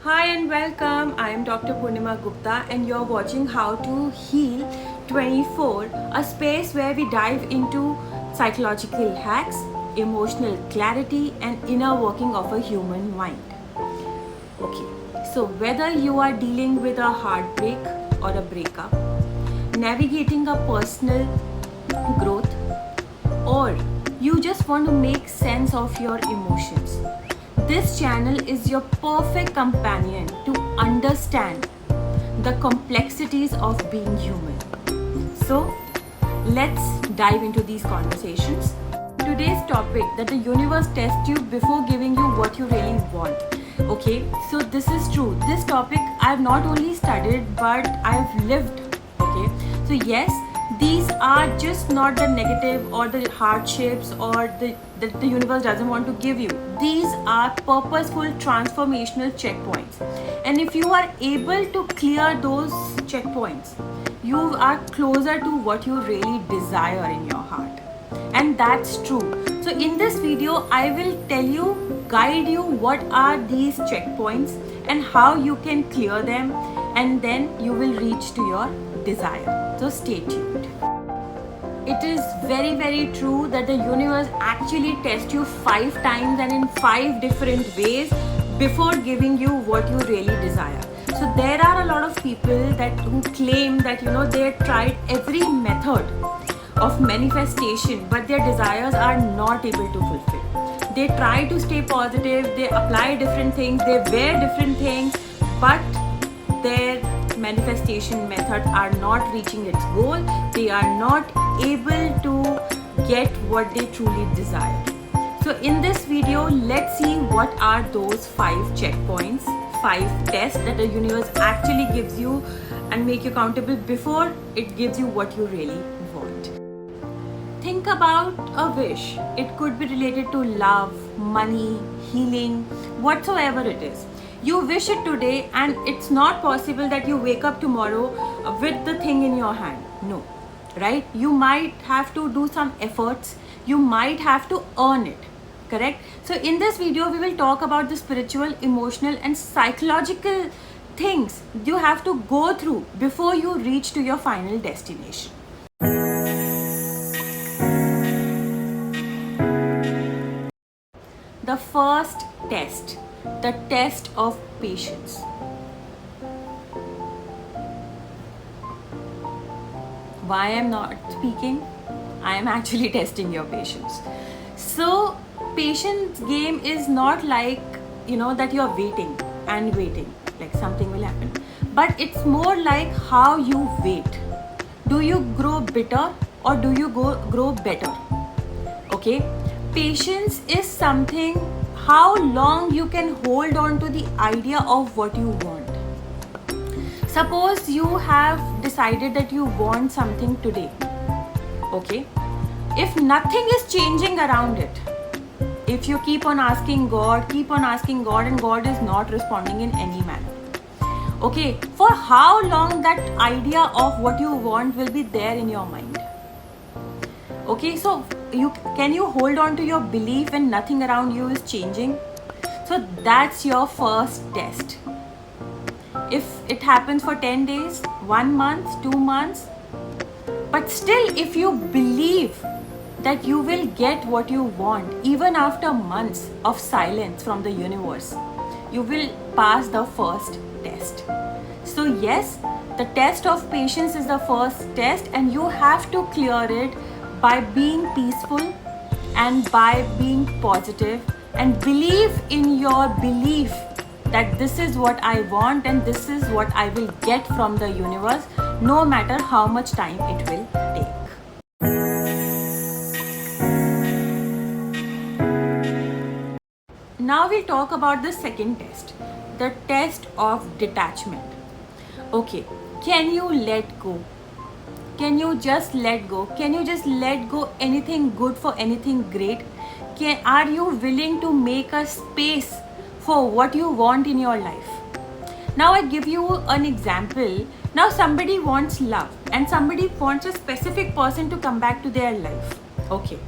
Hi and welcome. I am Dr. Purnima Gupta and you're watching How to Heal 24, a space where we dive into psychological hacks, emotional clarity and inner working of a human mind. Okay, so whether you are dealing with a heartbreak or a breakup, navigating a personal growth, or you just want to make sense of your emotions, this channel is your perfect companion to understand the complexities of being human. So, let's dive into these conversations. Today's topic, that the universe tests you before giving you what you really want. Okay, so this is true. This topic I've not only studied but I've lived. Okay, so yes, these are just not the negative or the hardships or that the universe doesn't want to give you. These are purposeful transformational checkpoints, and if you are able to clear those checkpoints, you are closer to what you really desire in your heart. And that's true. So in this video I will tell you, guide you what are these checkpoints and how you can clear them, and then you will reach to your desire. So stay tuned. It is very true that the universe actually tests you 5 times and in 5 different ways before giving you what you really desire. So there are a lot of people that who claim that they tried every method of manifestation but their desires are not able to fulfill. They try to stay positive, they apply different things, they wear different things, but their manifestation method are not reaching its goal. They are not able to get what they truly desire. So in this video, let's see what are those 5 checkpoints, 5 tests that the universe actually gives you and make you accountable before it gives you what you really want. Think about a wish. It could be related to love, money, healing, whatsoever it is. You wish it today and it's not possible that you wake up tomorrow with the thing in your hand. No, right? You might have to do some efforts. You might have to earn it, correct? So in this video, we will talk about the spiritual, emotional and psychological things you have to go through before you reach to your final destination. The first test, the test of patience. Why I'm not speaking? I am actually testing your patience. So patience game is not like that you're waiting and waiting like something will happen, but it's more like how you wait. Do you grow bitter or do you grow better? Okay, patience is something, how long you can hold on to the idea of what you want. Suppose you have decided that you want something today. Okay, if nothing is changing around it, if you keep on asking God and God is not responding in any manner, okay, for how long that idea of what you want will be there in your mind? Okay, so can you hold on to your belief when nothing around you is changing? So that's your first test. If it happens for 10 days, 1 month, 2 months, but still if you believe that you will get what you want even after months of silence from the universe, you will pass the first test. So yes, the test of patience is the first test and you have to clear it by being peaceful and by being positive and believe in your belief that this is what I want and this is what I will get from the universe, no matter how much time it will take. Now we'll talk about the second test, the test of detachment. Okay, can you let go? Can you just let go? Can you just let go anything good for anything great? Are you willing to make a space for what you want in your life? Now I give you an example. Now somebody wants love and somebody wants a specific person to come back to their life. Okay.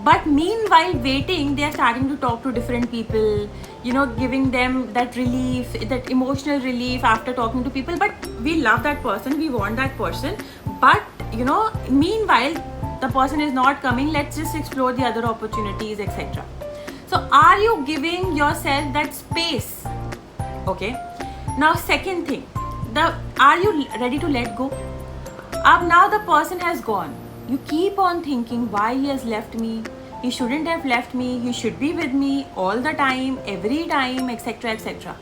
But meanwhile waiting, they are starting to talk to different people, giving them that relief, that emotional relief after talking to people. But we love that person, we want that person, but meanwhile the person is not coming. Let's just explore the other opportunities, etc. So are you giving yourself that space? Okay, now second thing, are you ready to let go? Now the person has gone. You keep on thinking why he has left me. He shouldn't have left me. He should be with me all the time, every time, etc. etc.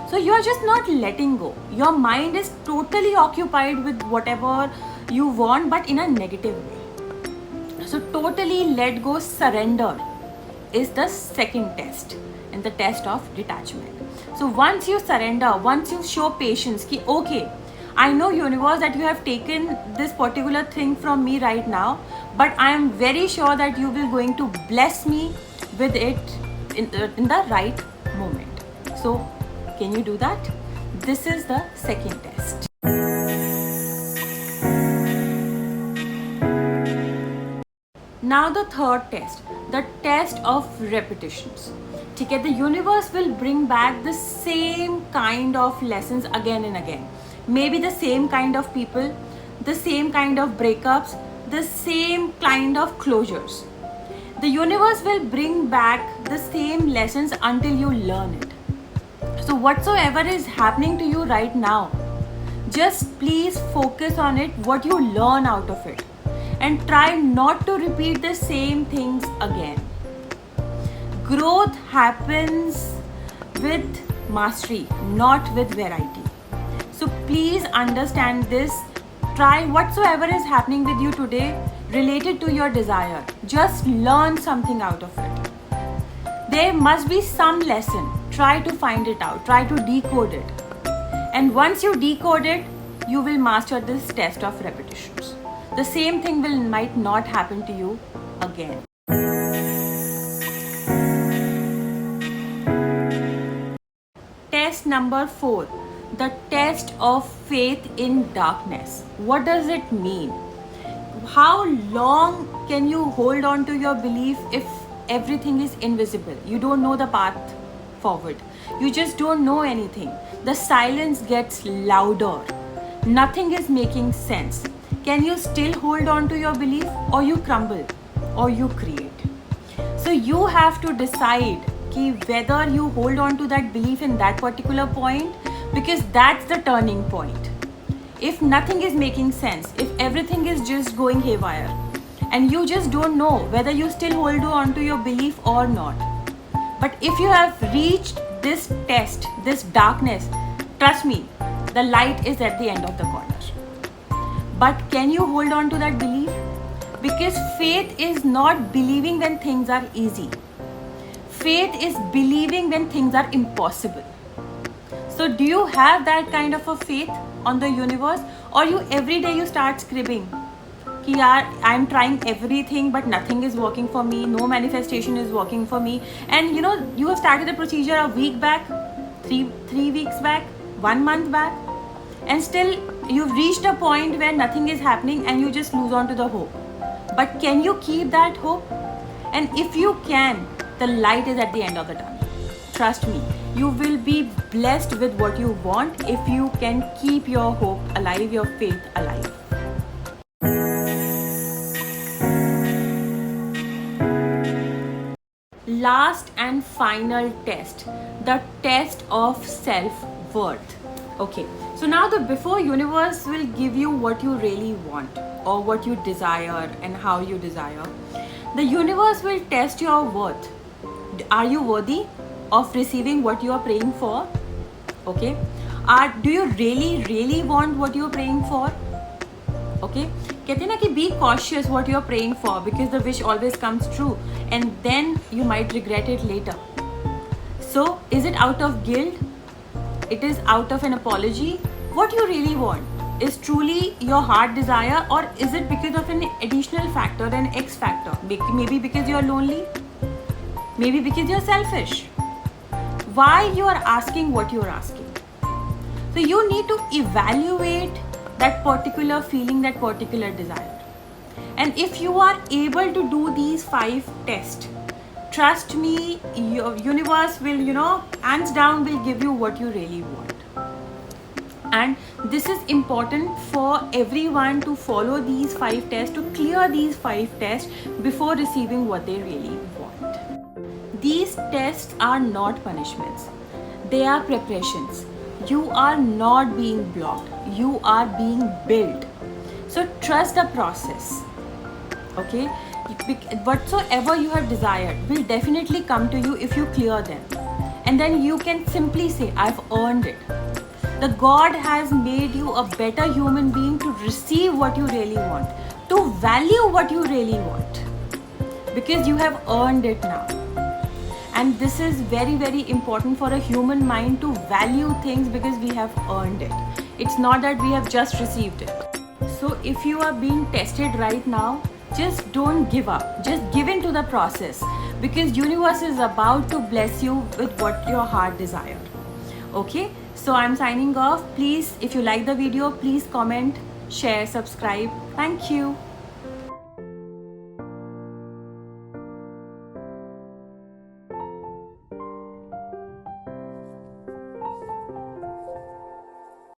So you are just not letting go. Your mind is totally occupied with whatever you want, but in a negative way. So totally let go, surrender is the second test, and the test of detachment. So once you surrender, once you show patience, ki okay, I know universe that you have taken this particular thing from me right now, but I am very sure that you will going to bless me with it in the right moment. So can you do that? This is the second test. Now the third test, the test of repetitions. Okay, the universe will bring back the same kind of lessons again and again. Maybe the same kind of people, the same kind of breakups, the same kind of closures. The universe will bring back the same lessons until you learn it. So whatsoever is happening to you right now, just please focus on it, what you learn out of it, and try not to repeat the same things again. Growth happens with mastery, not with variety. So please understand this. Try whatsoever is happening with you today related to your desire. Just learn something out of it. There must be some lesson. Try to find it out. Try to decode it. And once you decode it, you will master this test of repetitions. The same thing might not happen to you again. Test number 4. The test of faith in darkness. What does it mean? How long can you hold on to your belief if everything is invisible? You don't know the path forward. You just don't know anything. The silence gets louder. Nothing is making sense. Can you still hold on to your belief, or you crumble, or you create? So you have to decide whether you hold on to that belief in that particular point, because that's the turning point. If nothing is making sense, if everything is just going haywire, and you just don't know whether you still hold on to your belief or not. But if you have reached this test, this darkness, trust me, the light is at the end of the corner. But can you hold on to that belief? Because faith is not believing when things are easy. Faith is believing when things are impossible. So do you have that kind of a faith on the universe, or you every day you start scribbling कि यार I'm trying everything but nothing is working for me, no manifestation is working for me, and you have started the procedure a week back, three weeks back, 1 month back, and still you've reached a point where nothing is happening and you just lose on to the hope. But can you keep that hope? And if you can, the light is at the end of the tunnel. Trust me, you will be blessed with what you want if you can keep your hope alive, your faith alive. Last and final test, the test of self-worth. Okay, so now before universe will give you what you really want or what you desire and how you desire, the universe will test your worth. Are you worthy of receiving what you are praying for? Okay, do you really want what you are praying for? Okay, कहते हैं ना कि be cautious what you are praying for, because the wish always comes true and then you might regret it later. So is it out of guilt? It is out of an apology? What you really want is truly your heart desire, or is it because of an additional factor, an X factor? Maybe because you are lonely, maybe because you are selfish. Why you are asking what you are asking? So you need to evaluate that particular feeling, that particular desire. And if you are able to do these 5 tests, trust me, your universe will, hands down will give you what you really want. And this is important for everyone to follow these 5 tests, to clear these 5 tests before receiving what they really want. These tests are not punishments, they are preparations. You are not being blocked, you are being built. So trust the process. Okay, whatsoever you have desired will definitely come to you if you clear them. And then you can simply say, I've earned it. The God has made you a better human being to receive what you really want, to value what you really want, because you have earned it now. And this is very, very important for a human mind, to value things because we have earned it. It's not that we have just received it. So if you are being tested right now, just don't give up. Just give in to the process, because universe is about to bless you with what your heart desired. Okay, so I'm signing off. Please, if you like the video, please comment, share, subscribe. Thank you.